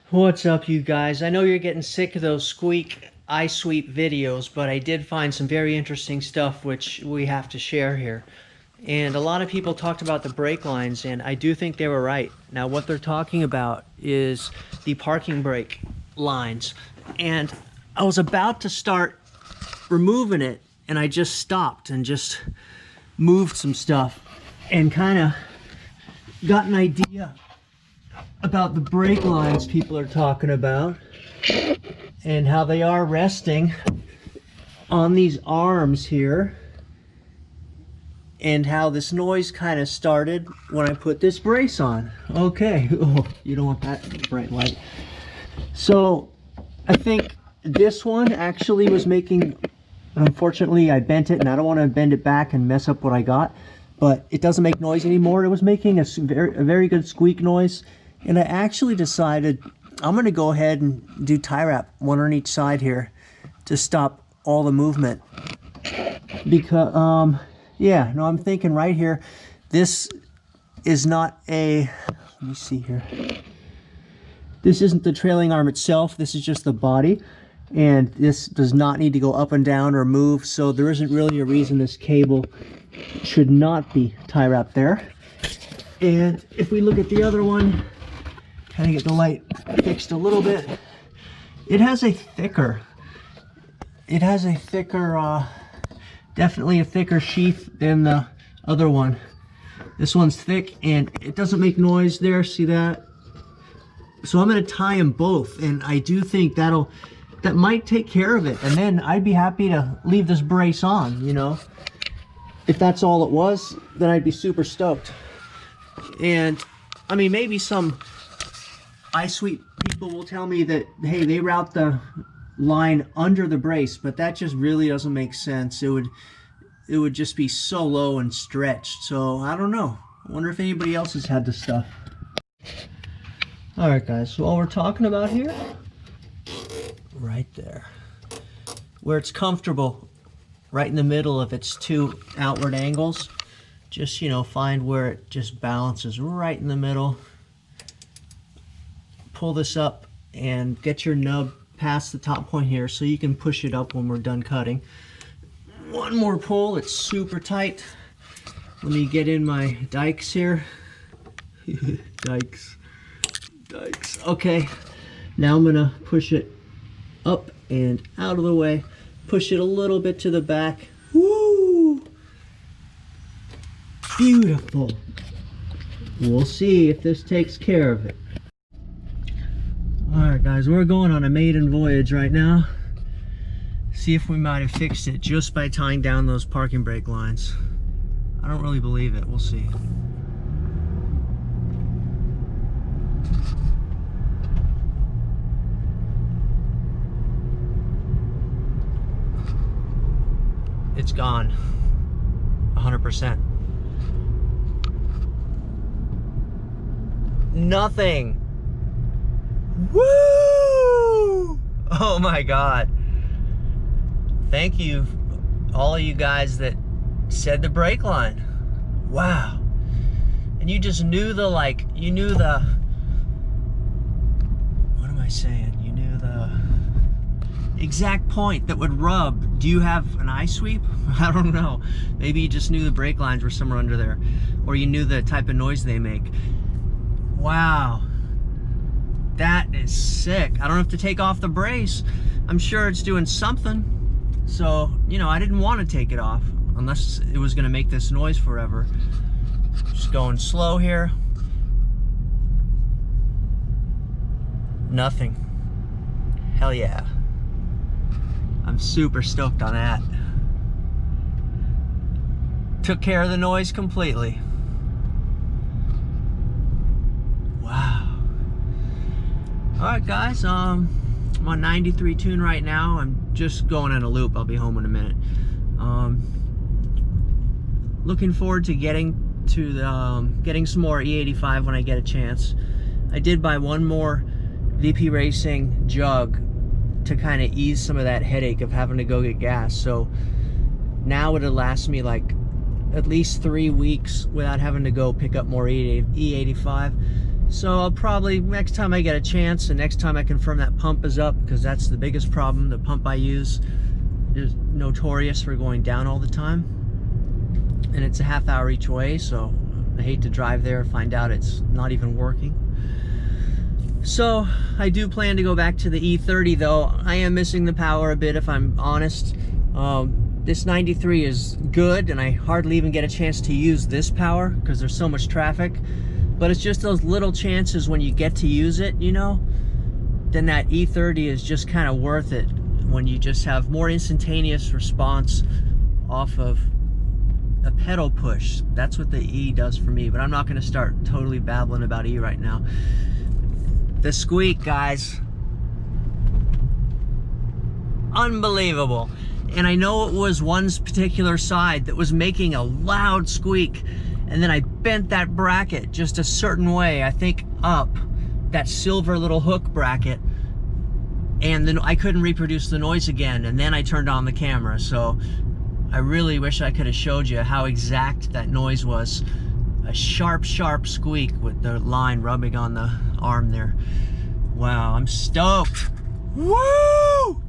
What's up, you guys? I know you're getting sick of those squeak iSweep videos, but I did find some very interesting stuff which we have to share here. And a lot of people talked about the brake lines, and I do think they were right. Now, what they're talking about is the parking brake lines. And I was about to start removing it, and I just stopped and just moved some stuff and kind of got an idea about the brake lines people are talking about and how they are resting on these arms here, and how this noise kind of started when I put this brace on. Okay, oh, you don't want that bright light. So I think this one actually was making, unfortunately I bent it and I don't want to bend it back and mess up what I got, but it doesn't make noise anymore. It was making a very good squeak noise. And I actually decided I'm going to go ahead and do tie wrap, one on each side here, to stop all the movement. Because, yeah, no, I'm thinking right here, this is not a, let me see here. This isn't the trailing arm itself, this is just the body. And this does not need to go up and down or move, so there isn't really a reason this cable should not be tie wrapped there. And if we look at the other one, kind of get the light fixed a little bit. It has a thicker, definitely a thicker sheath than the other one. This one's thick and it doesn't make noise there, see that? So I'm going to tie them both, and I do think that might take care of it. And then I'd be happy to leave this brace on, you know. If that's all it was, then I'd be super stoked. And I mean, maybe some iSweep people will tell me that, hey, they route the line under the brace, but that just really doesn't make sense. It would just be so low and stretched. So I don't know. I wonder if anybody else has had this stuff. Alright guys, so all we're talking about here, right there, where it's comfortable, right in the middle of its two outward angles, just, you know, find where it just balances right in the middle. Pull this up and get your nub past the top point here so you can push it up when we're done cutting. One more pull, it's super tight. Let me get in my dikes here. Dikes. Okay, now I'm gonna push it up and out of the way. Push it a little bit to the back. Woo! Beautiful. We'll see if this takes care of it. Alright guys, we're going on a maiden voyage right now. See if we might have fixed it just by tying down those parking brake lines. I don't really believe it, we'll see. It's gone, 100%. Nothing. Woo! Oh my God. Thank you, all of you guys that said the brake line. Wow. And you just knew the, like, you knew the, what am I saying? You knew the exact point that would rub. Do you have an iSweep? I don't know. Maybe you just knew the brake lines were somewhere under there. Or you knew the type of noise they make. Wow. That is sick. I don't have to take off the brace. I'm sure it's doing something. So, you know, I didn't want to take it off unless it was going to make this noise forever. Just going slow here. Nothing. Hell yeah. I'm super stoked on that. Took care of the noise completely. Wow. Alright guys, I'm on 93 tune right now. I'm just going in a loop. I'll be home in a minute. Looking forward to getting some more E85 when I get a chance. I did buy one more VP Racing jug to kind of ease some of that headache of having to go get gas. So Now it'll last me like at least 3 weeks without having to go pick up more E85. So I'll probably, next time I get a chance, and next time I confirm that pump is up, because that's the biggest problem. The pump I use is notorious for going down all the time, and it's a half hour each way, so I hate to drive there and find out it's not even working. So I do plan to go back to the E30 though. I am missing the power a bit, if I'm honest. This 93 is good, and I hardly even get a chance to use this power because there's so much traffic. But it's just those little chances when you get to use it, you know, then that E30 is just kind of worth it, when you just have more instantaneous response off of a pedal push. That's what the E does for me, but I'm not going to start totally babbling about E right now. The squeak, guys. Unbelievable. And I know it was one particular side that was making a loud squeak, and then I bent that bracket just a certain way, I think up, that silver little hook bracket, and then I couldn't reproduce the noise again, and then I turned on the camera. So I really wish I could have showed you how exact that noise was. A sharp, sharp squeak with the line rubbing on the arm there. Wow, I'm stoked. Woo!